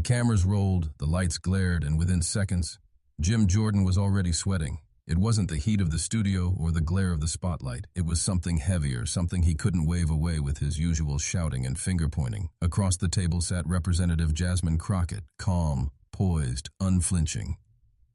cameras rolled, the lights glared, and within seconds, Jim Jordan was already sweating. It wasn't the heat of the studio or the glare of the spotlight. It was something heavier, something he couldn't wave away with his usual shouting and finger-pointing. Across the table sat Representative Jasmine Crockett, calm, poised, unflinching.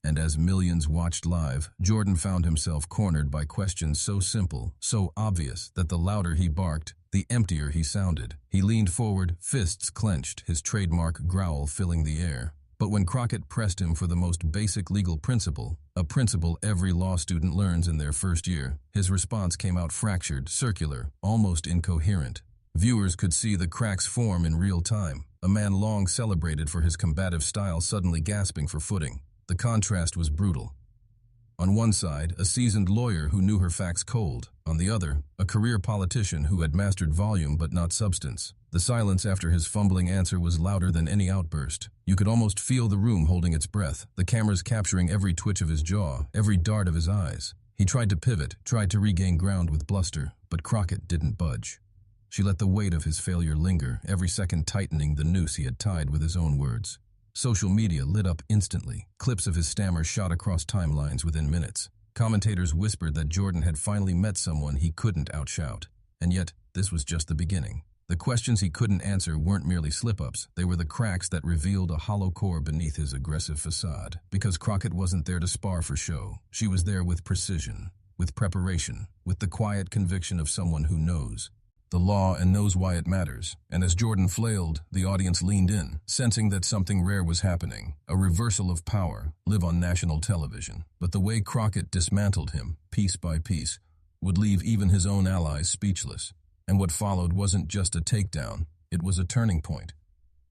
And as millions watched live, Jordan found himself cornered by questions so simple, so obvious, that the louder he barked, the emptier he sounded. He leaned forward, fists clenched, his trademark growl filling the air. But when Crockett pressed him for the most basic legal principle, a principle every law student learns in their first year, his response came out fractured, circular, almost incoherent. Viewers could see the cracks form in real time, a man long celebrated for his combative style suddenly gasping for footing. The contrast was brutal. On one side, a seasoned lawyer who knew her facts cold. On the other, a career politician who had mastered volume but not substance. The silence after his fumbling answer was louder than any outburst. You could almost feel the room holding its breath, the cameras capturing every twitch of his jaw, every dart of his eyes. He tried to pivot, tried to regain ground with bluster, but Crockett didn't budge. She let the weight of his failure linger, every second tightening the noose he had tied with his own words. Social media lit up instantly. Clips of his stammer shot across timelines within minutes. Commentators whispered that Jordan had finally met someone he couldn't outshout. And yet, this was just the beginning. The questions he couldn't answer weren't merely slip-ups. They were the cracks that revealed a hollow core beneath his aggressive facade. Because Crockett wasn't there to spar for show. She was there with precision, with preparation, with the quiet conviction of someone who knows the law and knows why it matters. And as Jordan flailed, the audience leaned in, sensing that something rare was happening, a reversal of power, live on national television. But the way Crockett dismantled him, piece by piece, would leave even his own allies speechless. And what followed wasn't just a takedown, it was a turning point.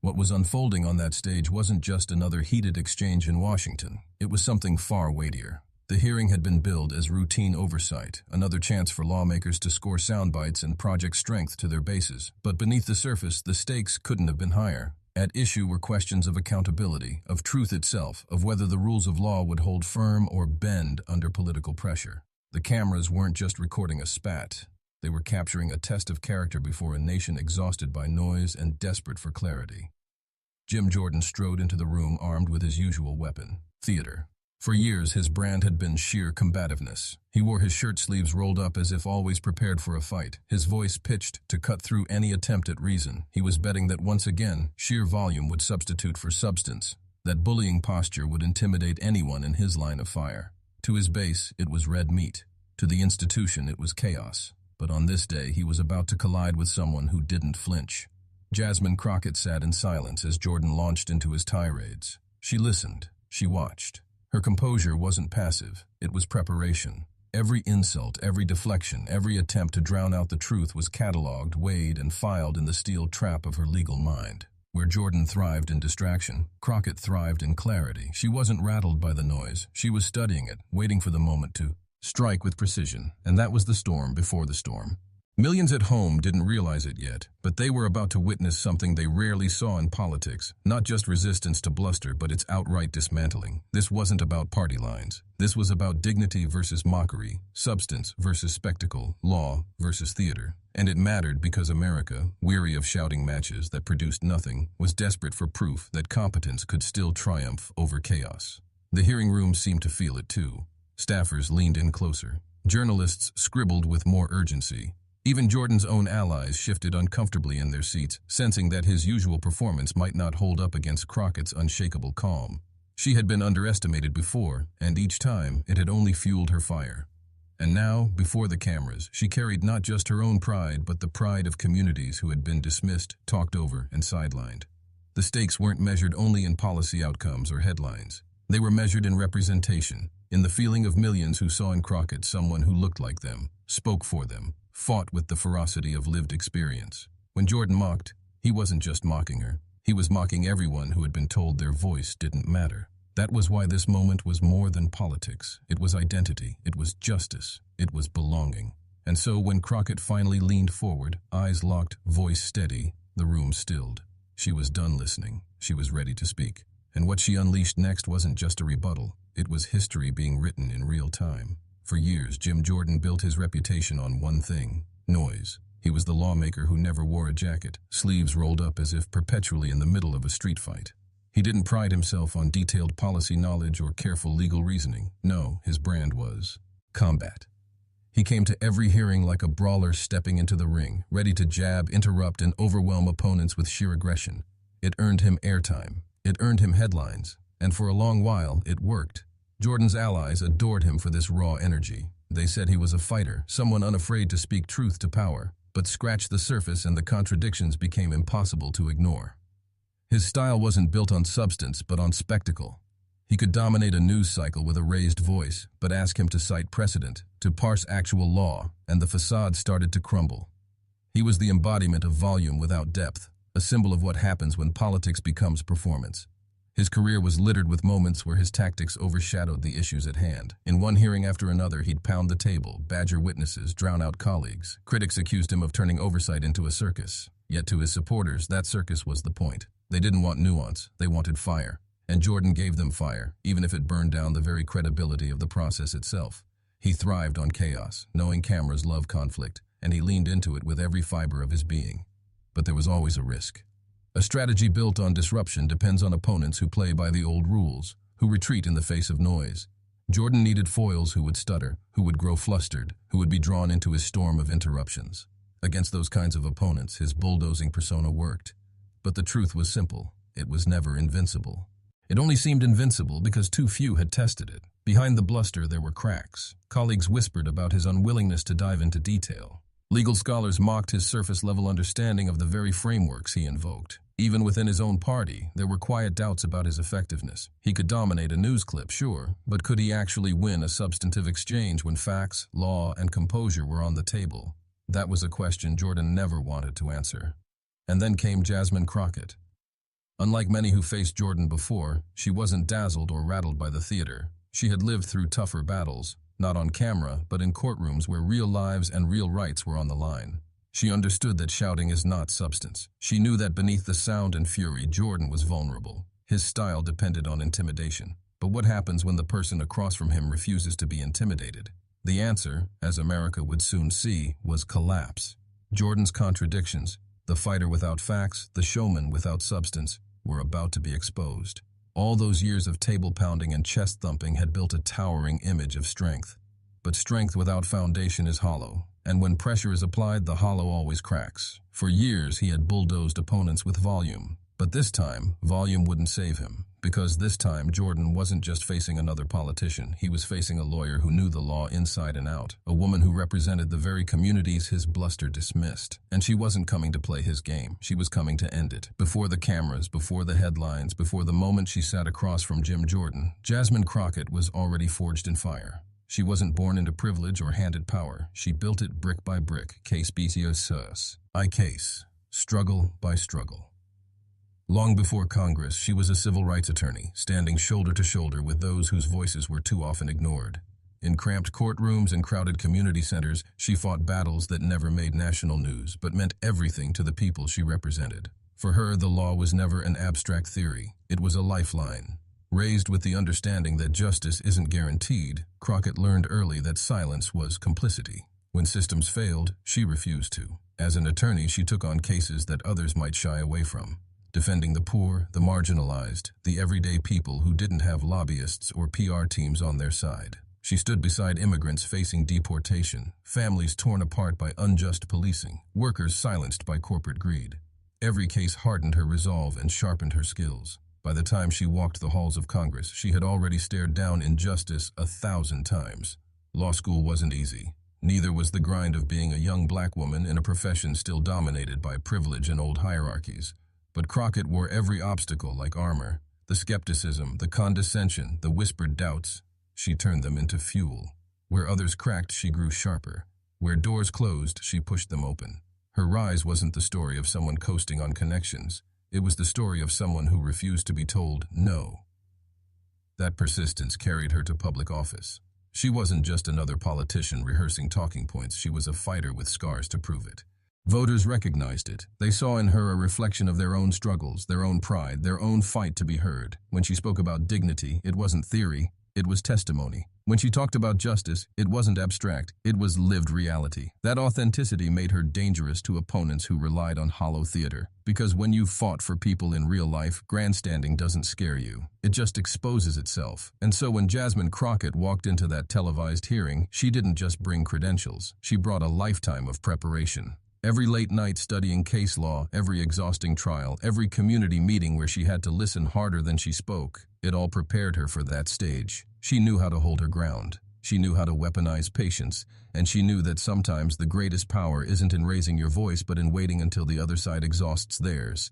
What was unfolding on that stage wasn't just another heated exchange in Washington. It was something far weightier. The hearing had been billed as routine oversight, another chance for lawmakers to score sound bites and project strength to their bases. But beneath the surface, the stakes couldn't have been higher. At issue were questions of accountability, of truth itself, of whether the rules of law would hold firm or bend under political pressure. The cameras weren't just recording a spat. They were capturing a test of character before a nation exhausted by noise and desperate for clarity. Jim Jordan strode into the room armed with his usual weapon, theater. For years, his brand had been sheer combativeness. He wore his shirt sleeves rolled up as if always prepared for a fight, his voice pitched to cut through any attempt at reason. He was betting that once again, sheer volume would substitute for substance, that bullying posture would intimidate anyone in his line of fire. To his base, it was red meat. To the institution, it was chaos. But on this day, he was about to collide with someone who didn't flinch. Jasmine Crockett sat in silence as Jordan launched into his tirades. She listened. She watched. Her composure wasn't passive, it was preparation. Every insult, every deflection, every attempt to drown out the truth was catalogued, weighed, and filed in the steel trap of her legal mind. Where Jordan thrived in distraction, Crockett thrived in clarity. She wasn't rattled by the noise. She was studying it, waiting for the moment to strike with precision. And that was the storm before the storm. Millions at home didn't realize it yet, but they were about to witness something they rarely saw in politics. Not just resistance to bluster, but its outright dismantling. This wasn't about party lines. This was about dignity versus mockery, substance versus spectacle, law versus theater. And it mattered because America, weary of shouting matches that produced nothing, was desperate for proof that competence could still triumph over chaos. The hearing room seemed to feel it too. Staffers leaned in closer. Journalists scribbled with more urgency. Even Jordan's own allies shifted uncomfortably in their seats, sensing that his usual performance might not hold up against Crockett's unshakable calm. She had been underestimated before, and each time it had only fueled her fire. And now, before the cameras, she carried not just her own pride, but the pride of communities who had been dismissed, talked over, and sidelined. The stakes weren't measured only in policy outcomes or headlines. They were measured in representation, in the feeling of millions who saw in Crockett someone who looked like them, spoke for them, fought with the ferocity of lived experience. When Jordan mocked, he wasn't just mocking her. He was mocking everyone who had been told their voice didn't matter. That was why this moment was more than politics. It was identity. It was justice. It was belonging. And so when Crockett finally leaned forward, eyes locked, voice steady, the room stilled. She was done listening. She was ready to speak. And what she unleashed next wasn't just a rebuttal. It was history being written in real time. For years, Jim Jordan built his reputation on one thing: noise. He was the lawmaker who never wore a jacket, sleeves rolled up as if perpetually in the middle of a street fight. He didn't pride himself on detailed policy knowledge or careful legal reasoning. No, his brand was combat. He came to every hearing like a brawler stepping into the ring, ready to jab, interrupt, and overwhelm opponents with sheer aggression. It earned him airtime. It earned him headlines. And for a long while, it worked. Jordan's allies adored him for this raw energy. They said he was a fighter, someone unafraid to speak truth to power. But scratch the surface and the contradictions became impossible to ignore. His style wasn't built on substance, but on spectacle. He could dominate a news cycle with a raised voice, but ask him to cite precedent, to parse actual law, and the facade started to crumble. He was the embodiment of volume without depth, a symbol of what happens when politics becomes performance. His career was littered with moments where his tactics overshadowed the issues at hand. In one hearing after another, he'd pound the table, badger witnesses, drown out colleagues. Critics accused him of turning oversight into a circus. Yet to his supporters, that circus was the point. They didn't want nuance, they wanted fire. And Jordan gave them fire, even if it burned down the very credibility of the process itself. He thrived on chaos, knowing cameras love conflict, and he leaned into it with every fiber of his being. But there was always a risk. A strategy built on disruption depends on opponents who play by the old rules, who retreat in the face of noise. Jordan needed foils who would stutter, who would grow flustered, who would be drawn into his storm of interruptions. Against those kinds of opponents, his bulldozing persona worked. But the truth was simple. It was never invincible. It only seemed invincible because too few had tested it. Behind the bluster, there were cracks. Colleagues whispered about his unwillingness to dive into detail. Legal scholars mocked his surface-level understanding of the very frameworks he invoked. Even within his own party, there were quiet doubts about his effectiveness. He could dominate a news clip, sure, but could he actually win a substantive exchange when facts, law, and composure were on the table? That was a question Jordan never wanted to answer. And then came Jasmine Crockett. Unlike many who faced Jordan before, she wasn't dazzled or rattled by the theater. She had lived through tougher battles, not on camera, but in courtrooms where real lives and real rights were on the line. She understood that shouting is not substance. She knew that beneath the sound and fury, Jordan was vulnerable. His style depended on intimidation. But what happens when the person across from him refuses to be intimidated? The answer, as America would soon see, was collapse. Jordan's contradictions, the fighter without facts, the showman without substance, were about to be exposed. All those years of table pounding and chest thumping had built a towering image of strength. But strength without foundation is hollow, and when pressure is applied, the hollow always cracks. For years, he had bulldozed opponents with volume. But this time, volume wouldn't save him, because this time Jordan wasn't just facing another politician. He was facing a lawyer who knew the law inside and out, a woman who represented the very communities his bluster dismissed. And she wasn't coming to play his game. She was coming to end it. Before the cameras, before the headlines, before the moment she sat across from Jim Jordan, Jasmine Crockett was already forged in fire. She wasn't born into privilege or handed power. She built it brick by brick, case by case, struggle by struggle. Long before Congress, she was a civil rights attorney, standing shoulder to shoulder with those whose voices were too often ignored. In cramped courtrooms and crowded community centers, she fought battles that never made national news, but meant everything to the people she represented. For her, the law was never an abstract theory. It was a lifeline. Raised with the understanding that justice isn't guaranteed, Crockett learned early that silence was complicity. When systems failed, she refused to. As an attorney, she took on cases that others might shy away from. Defending the poor, the marginalized, the everyday people who didn't have lobbyists or PR teams on their side. She stood beside immigrants facing deportation, families torn apart by unjust policing, workers silenced by corporate greed. Every case hardened her resolve and sharpened her skills. By the time she walked the halls of Congress, she had already stared down injustice 1,000 times. Law school wasn't easy. Neither was the grind of being a young black woman in a profession still dominated by privilege and old hierarchies. But Crockett wore every obstacle like armor. The skepticism, the condescension, the whispered doubts. She turned them into fuel. Where others cracked, she grew sharper. Where doors closed, she pushed them open. Her rise wasn't the story of someone coasting on connections. It was the story of someone who refused to be told no. That persistence carried her to public office. She wasn't just another politician rehearsing talking points. She was a fighter with scars to prove it. Voters recognized it. They saw in her a reflection of their own struggles, their own pride, their own fight to be heard. When she spoke about dignity, it wasn't theory, it was testimony. When she talked about justice, it wasn't abstract, it was lived reality. That authenticity made her dangerous to opponents who relied on hollow theater. Because when you fought for people in real life, grandstanding doesn't scare you. It just exposes itself. And so when Jasmine Crockett walked into that televised hearing, she didn't just bring credentials. She brought a lifetime of preparation. Every late night studying case law, every exhausting trial, every community meeting where she had to listen harder than she spoke, it all prepared her for that stage. She knew how to hold her ground. She knew how to weaponize patience, and she knew that sometimes the greatest power isn't in raising your voice but in waiting until the other side exhausts theirs.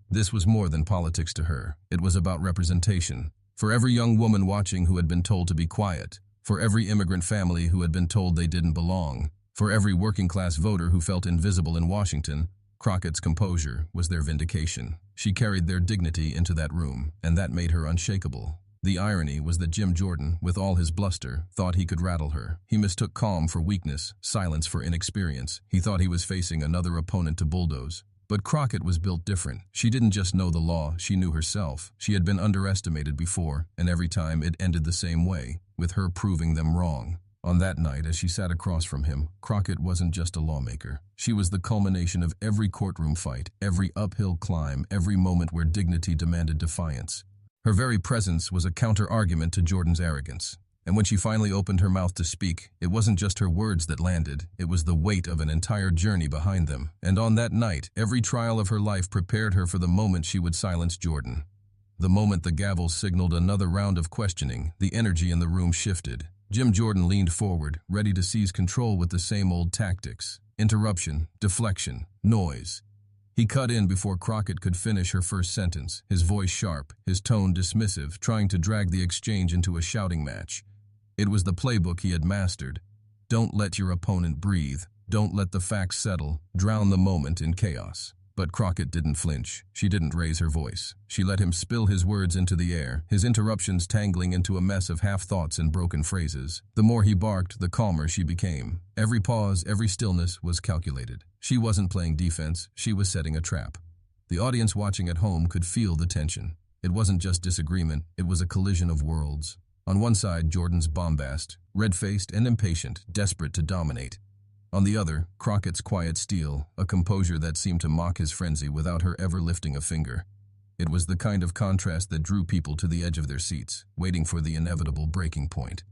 This was more than politics to her. It was about representation. For every young woman watching who had been told to be quiet, for every immigrant family who had been told they didn't belong, for every working-class voter who felt invisible in Washington, Crockett's composure was their vindication. She carried their dignity into that room, and that made her unshakable. The irony was that Jim Jordan, with all his bluster, thought he could rattle her. He mistook calm for weakness, silence for inexperience. He thought he was facing another opponent to bulldoze. But Crockett was built different. She didn't just know the law, she knew herself. She had been underestimated before, and every time it ended the same way, with her proving them wrong. On that night, as she sat across from him, Crockett wasn't just a lawmaker. She was the culmination of every courtroom fight, every uphill climb, every moment where dignity demanded defiance. Her very presence was a counter-argument to Jordan's arrogance. And when she finally opened her mouth to speak, it wasn't just her words that landed, it was the weight of an entire journey behind them. And on that night, every trial of her life prepared her for the moment she would silence Jordan. The moment the gavel signaled another round of questioning, the energy in the room shifted. Jim Jordan leaned forward, ready to seize control with the same old tactics. Interruption, deflection, noise. He cut in before Crockett could finish her first sentence, his voice sharp, his tone dismissive, trying to drag the exchange into a shouting match. It was the playbook he had mastered. Don't let your opponent breathe. Don't let the facts settle. Drown the moment in chaos. But Crockett didn't flinch. She didn't raise her voice. She let him spill his words into the air, his interruptions tangling into a mess of half-thoughts and broken phrases. The more he barked, the calmer she became. Every pause, every stillness was calculated. She wasn't playing defense, she was setting a trap. The audience watching at home could feel the tension. It wasn't just disagreement, it was a collision of worlds. On one side, Jordan's bombast, red-faced and impatient, desperate to dominate. On the other, Crockett's quiet steel, a composure that seemed to mock his frenzy without her ever lifting a finger. It was the kind of contrast that drew people to the edge of their seats, waiting for the inevitable breaking point.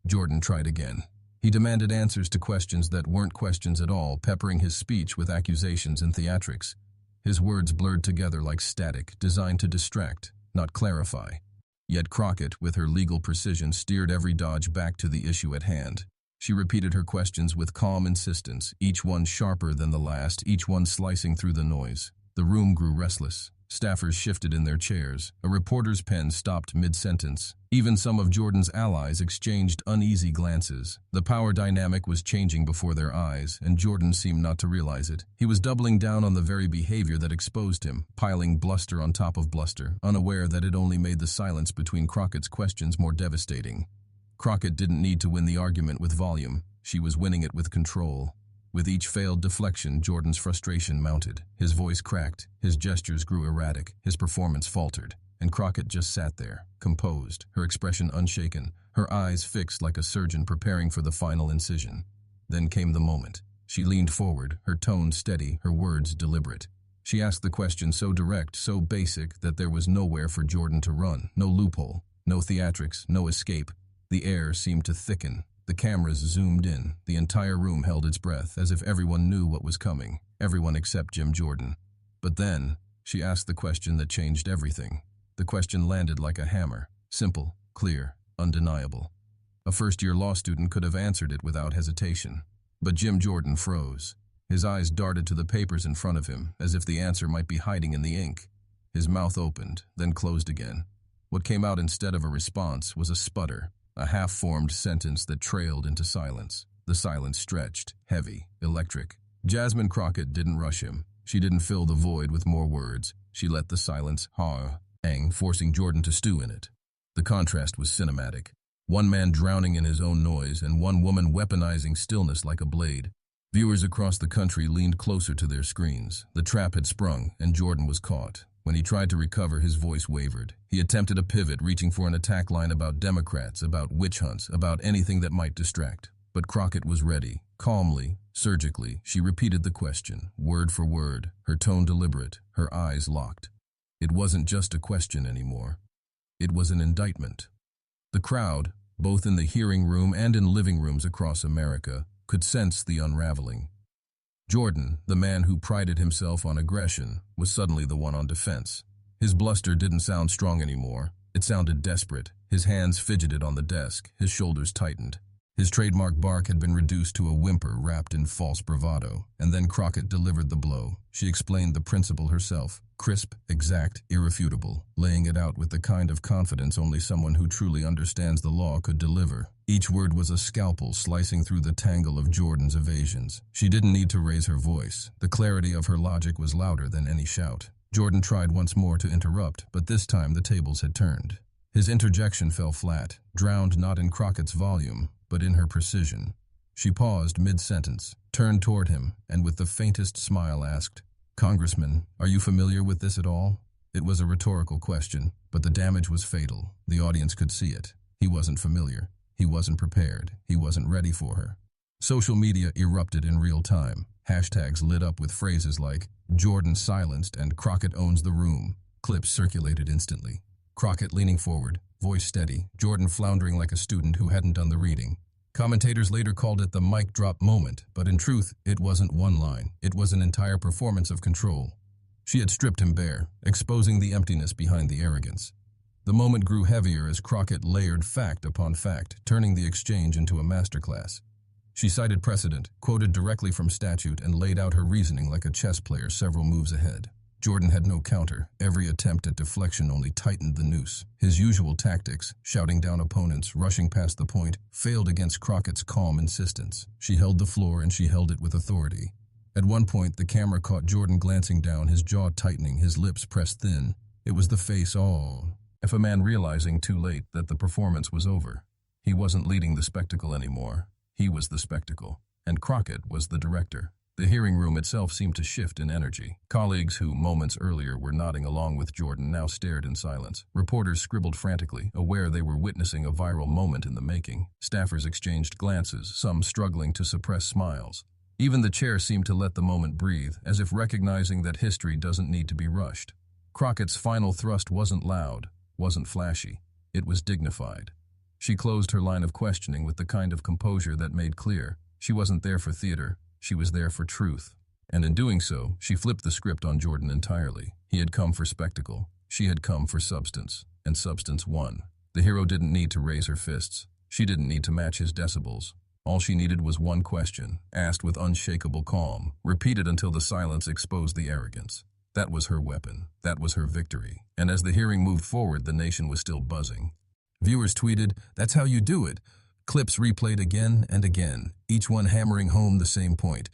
Jordan tried again. He demanded answers to questions that weren't questions at all, peppering his speech with accusations and theatrics. His words blurred together like static, designed to distract, not clarify. Yet Crockett, with her legal precision, steered every dodge back to the issue at hand. She repeated her questions with calm insistence, each one sharper than the last, each one slicing through the noise. The room grew restless. Staffers shifted in their chairs. A reporter's pen stopped mid-sentence. Even some of Jordan's allies exchanged uneasy glances. The power dynamic was changing before their eyes, and Jordan seemed not to realize it. He was doubling down on the very behavior that exposed him, piling bluster on top of bluster, unaware that it only made the silence between Crockett's questions more devastating. Crockett didn't need to win the argument with volume. She was winning it with control. With each failed deflection, Jordan's frustration mounted. His voice cracked, his gestures grew erratic, his performance faltered. And Crockett just sat there, composed, her expression unshaken, her eyes fixed like a surgeon preparing for the final incision. Then came the moment. She leaned forward, her tone steady, her words deliberate. She asked the question so direct, so basic, that there was nowhere for Jordan to run, no loophole, no theatrics, no escape. The air seemed to thicken. The cameras zoomed in. The entire room held its breath, as if everyone knew what was coming, everyone except Jim Jordan. But then, she asked the question that changed everything. The question landed like a hammer, simple, clear, undeniable. A first-year law student could have answered it without hesitation. But Jim Jordan froze. His eyes darted to the papers in front of him, as if the answer might be hiding in the ink. His mouth opened, then closed again. What came out instead of a response was a sputter. A half-formed sentence that trailed into silence. The silence stretched, heavy, electric. Jasmine Crockett didn't rush him. She didn't fill the void with more words. She let the silence hang, forcing Jordan to stew in it. The contrast was cinematic. One man drowning in his own noise, and one woman weaponizing stillness like a blade. Viewers across the country leaned closer to their screens. The trap had sprung, and Jordan was caught. When he tried to recover, his voice wavered. He attempted a pivot, reaching for an attack line about Democrats, about witch hunts, about anything that might distract. But Crockett was ready. Calmly, surgically, she repeated the question, word for word, her tone deliberate, her eyes locked. It wasn't just a question anymore. It was an indictment. The crowd, both in the hearing room and in living rooms across America, could sense the unraveling. Jordan, the man who prided himself on aggression, was suddenly the one on defense. His bluster didn't sound strong anymore. It sounded desperate. His hands fidgeted on the desk, his shoulders tightened. His trademark bark had been reduced to a whimper wrapped in false bravado, and then Crockett delivered the blow. She explained the principle herself, crisp, exact, irrefutable, laying it out with the kind of confidence only someone who truly understands the law could deliver. Each word was a scalpel slicing through the tangle of Jordan's evasions. She didn't need to raise her voice. The clarity of her logic was louder than any shout. Jordan tried once more to interrupt, but this time the tables had turned. His interjection fell flat, drowned not in Crockett's volume, but in her precision. She paused mid-sentence, turned toward him, and with the faintest smile asked, "Congressman, are you familiar with this at all?" It was a rhetorical question, but the damage was fatal. The audience could see it. He wasn't familiar. He wasn't prepared. He wasn't ready for her. Social media erupted in real time. Hashtags lit up with phrases like, "Jordan silenced" and "Crockett owns the room." Clips circulated instantly. Crockett leaning forward, voice steady, Jordan floundering like a student who hadn't done the reading. Commentators later called it the mic drop moment, but in truth, it wasn't one line. It was an entire performance of control. She had stripped him bare, exposing the emptiness behind the arrogance. The moment grew heavier as Crockett layered fact upon fact, turning the exchange into a masterclass. She cited precedent, quoted directly from statute, and laid out her reasoning like a chess player several moves ahead. Jordan had no counter. Every attempt at deflection only tightened the noose. His usual tactics, shouting down opponents, rushing past the point, failed against Crockett's calm insistence. She held the floor, and she held it with authority. At one point, the camera caught Jordan glancing down, his jaw tightening, his lips pressed thin. It was the face, if a man realizing too late that the performance was over. He wasn't leading the spectacle anymore. He was the spectacle, and Crockett was the director. The hearing room itself seemed to shift in energy. Colleagues who moments earlier were nodding along with Jordan now stared in silence. Reporters scribbled frantically, aware they were witnessing a viral moment in the making. Staffers exchanged glances, some struggling to suppress smiles. Even the chair seemed to let the moment breathe, as if recognizing that history doesn't need to be rushed. Crockett's final thrust wasn't loud, wasn't flashy. It was dignified. She closed her line of questioning with the kind of composure that made clear she wasn't there for theater. She was there for truth. And in doing so, she flipped the script on Jordan entirely. He had come for spectacle. She had come for substance. And substance won. The hero didn't need to raise her fists. She didn't need to match his decibels. All she needed was one question, asked with unshakable calm, repeated until the silence exposed the arrogance. That was her weapon. That was her victory. And as the hearing moved forward, the nation was still buzzing. Viewers tweeted, "That's how you do it." Clips replayed again and again, each one hammering home the same point.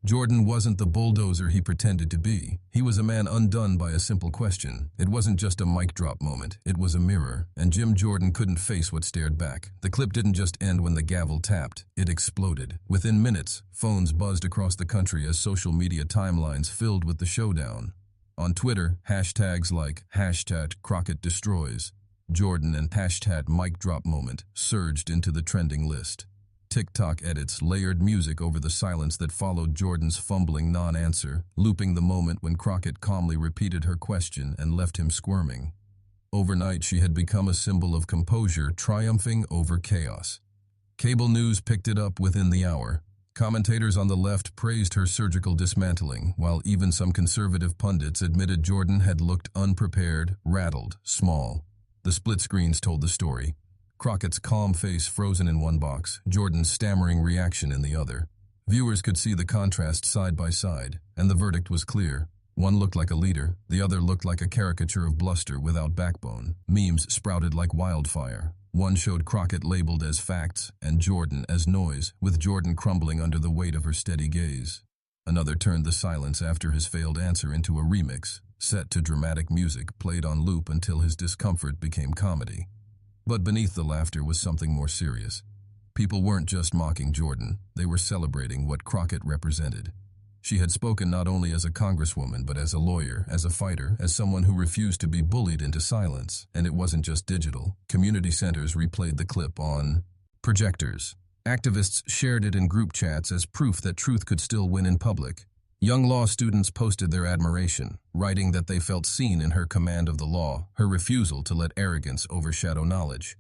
Jordan wasn't the bulldozer he pretended to be. He was a man undone by a simple question. It wasn't just a mic drop moment. It was a mirror, and Jim Jordan couldn't face what stared back. The clip didn't just end when the gavel tapped. It exploded. Within minutes, phones buzzed across the country as social media timelines filled with the showdown. On Twitter, hashtags like #CrockettDestroys Jordan and #mic drop moment surged into the trending list. TikTok edits layered music over the silence that followed Jordan's fumbling non-answer, looping the moment when Crockett calmly repeated her question and left him squirming. Overnight, she had become a symbol of composure triumphing over chaos. Cable news picked it up within the hour. Commentators on the left praised her surgical dismantling, while even some conservative pundits admitted Jordan had looked unprepared, rattled, small. The split screens told the story. Crockett's calm face frozen in one box, Jordan's stammering reaction in the other. Viewers could see the contrast side by side, and the verdict was clear. One looked like a leader, the other looked like a caricature of bluster without backbone. Memes sprouted like wildfire. One showed Crockett labeled as facts and Jordan as noise, with Jordan crumbling under the weight of her steady gaze. Another turned the silence after his failed answer into a remix, set to dramatic music played on loop until his discomfort became comedy. But beneath the laughter was something more serious. People weren't just mocking Jordan, they were celebrating what Crockett represented. She had spoken not only as a congresswoman, but as a lawyer, as a fighter, as someone who refused to be bullied into silence. And it wasn't just digital. Community centers replayed the clip on projectors. Activists shared it in group chats as proof that truth could still win in public. Young law students posted their admiration, writing that they felt seen in her command of the law, her refusal to let arrogance overshadow knowledge.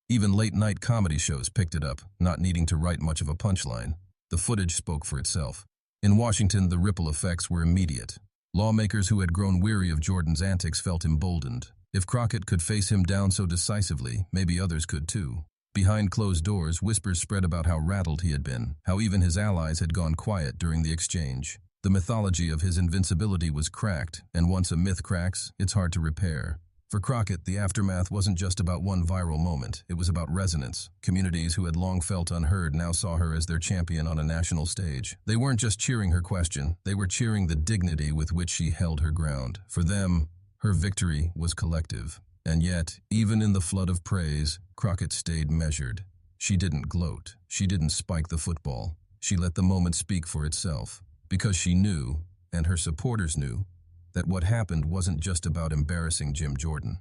Even late-night comedy shows picked it up, not needing to write much of a punchline. The footage spoke for itself. In Washington, the ripple effects were immediate. Lawmakers who had grown weary of Jordan's antics felt emboldened. If Crockett could face him down so decisively, maybe others could too. Behind closed doors, whispers spread about how rattled he had been, how even his allies had gone quiet during the exchange. The mythology of his invincibility was cracked, and once a myth cracks, it's hard to repair. For Crockett, the aftermath wasn't just about one viral moment, it was about resonance. Communities who had long felt unheard now saw her as their champion on a national stage. They weren't just cheering her question, they were cheering the dignity with which she held her ground. For them, her victory was collective. And yet, even in the flood of praise, Crockett stayed measured. She didn't gloat, she didn't spike the football. She let the moment speak for itself. Because she knew, and her supporters knew, that what happened wasn't just about embarrassing Jim Jordan.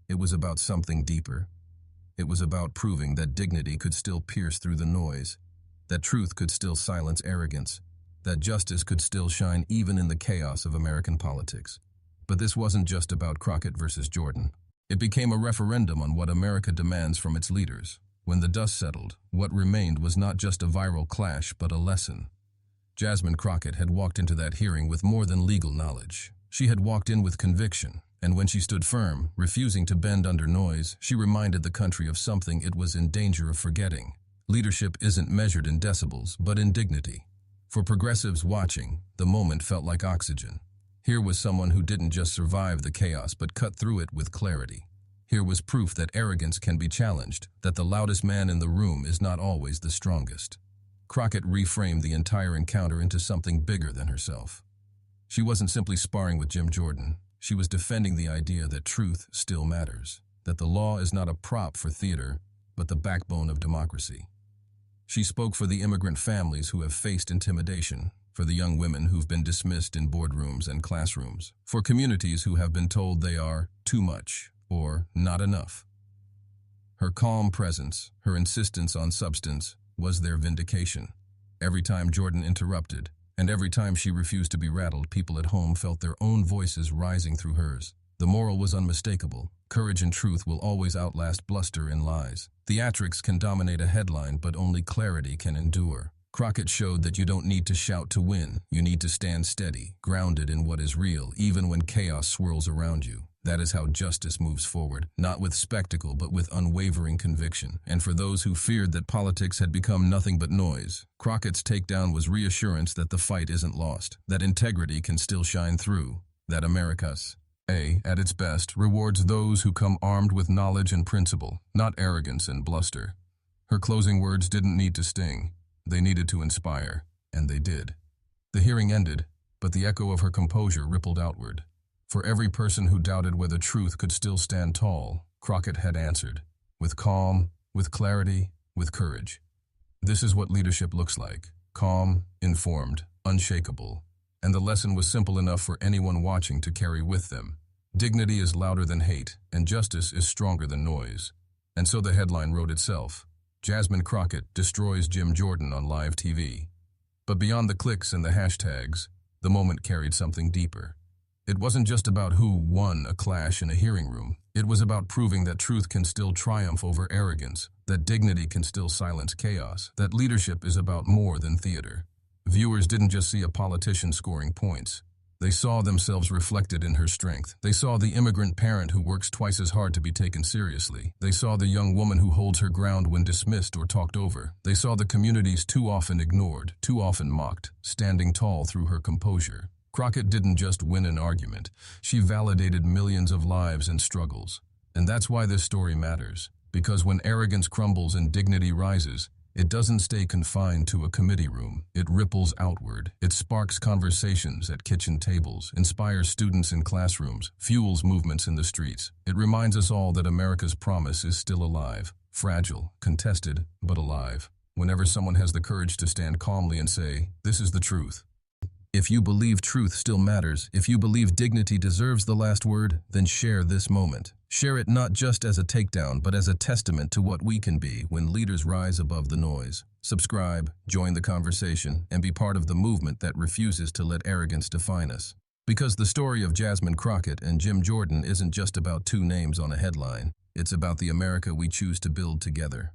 It was about something deeper. It was about proving that dignity could still pierce through the noise, that truth could still silence arrogance, that justice could still shine even in the chaos of American politics. But this wasn't just about Crockett versus Jordan. It became a referendum on what America demands from its leaders. When the dust settled, what remained was not just a viral clash, but a lesson. Jasmine Crockett had walked into that hearing with more than legal knowledge. She had walked in with conviction, and when she stood firm, refusing to bend under noise, she reminded the country of something it was in danger of forgetting. Leadership isn't measured in decibels, but in dignity. For progressives watching, the moment felt like oxygen. Here was someone who didn't just survive the chaos, but cut through it with clarity. Here was proof that arrogance can be challenged, that the loudest man in the room is not always the strongest. Crockett reframed the entire encounter into something bigger than herself. She wasn't simply sparring with Jim Jordan. She was defending the idea that truth still matters, that the law is not a prop for theater, but the backbone of democracy. She spoke for the immigrant families who have faced intimidation, for the young women who've been dismissed in boardrooms and classrooms, for communities who have been told they are too much or not enough. Her calm presence, her insistence on substance, was their vindication. Every time Jordan interrupted, and every time she refused to be rattled, people at home felt their own voices rising through hers. The moral was unmistakable. Courage and truth will always outlast bluster and lies. Theatrics can dominate a headline, but only clarity can endure. Crockett showed that you don't need to shout to win. You need to stand steady, grounded in what is real, even when chaos swirls around you. That is how justice moves forward, not with spectacle, but with unwavering conviction. And for those who feared that politics had become nothing but noise, Crockett's takedown was reassurance that the fight isn't lost, that integrity can still shine through, that America's, at its best, rewards those who come armed with knowledge and principle, not arrogance and bluster. Her closing words didn't need to sting. They needed to inspire, and they did. The hearing ended, but the echo of her composure rippled outward. For every person who doubted whether truth could still stand tall, Crockett had answered, with calm, with clarity, with courage. This is what leadership looks like: calm, informed, unshakable. And the lesson was simple enough for anyone watching to carry with them. Dignity is louder than hate, and justice is stronger than noise. And so the headline wrote itself: Jasmine Crockett destroys Jim Jordan on live TV. But beyond the clicks and the hashtags, the moment carried something deeper. It wasn't just about who won a clash in a hearing room. It was about proving that truth can still triumph over arrogance, that dignity can still silence chaos, that leadership is about more than theater. Viewers didn't just see a politician scoring points. They saw themselves reflected in her strength. They saw the immigrant parent who works twice as hard to be taken seriously. They saw the young woman who holds her ground when dismissed or talked over. They saw the communities too often ignored, too often mocked, standing tall through her composure. Crockett didn't just win an argument. She validated millions of lives and struggles. And that's why this story matters. Because when arrogance crumbles and dignity rises, it doesn't stay confined to a committee room. It ripples outward. It sparks conversations at kitchen tables, inspires students in classrooms, fuels movements in the streets. It reminds us all that America's promise is still alive. fragile, contested, but alive. Whenever someone has the courage to stand calmly and say, "This is the truth." If you believe truth still matters, if you believe dignity deserves the last word, then share this moment. Share it not just as a takedown, but as a testament to what we can be when leaders rise above the noise. Subscribe, join the conversation, and be part of the movement that refuses to let arrogance define us. Because the story of Jasmine Crockett and Jim Jordan isn't just about two names on a headline. It's about the America we choose to build together.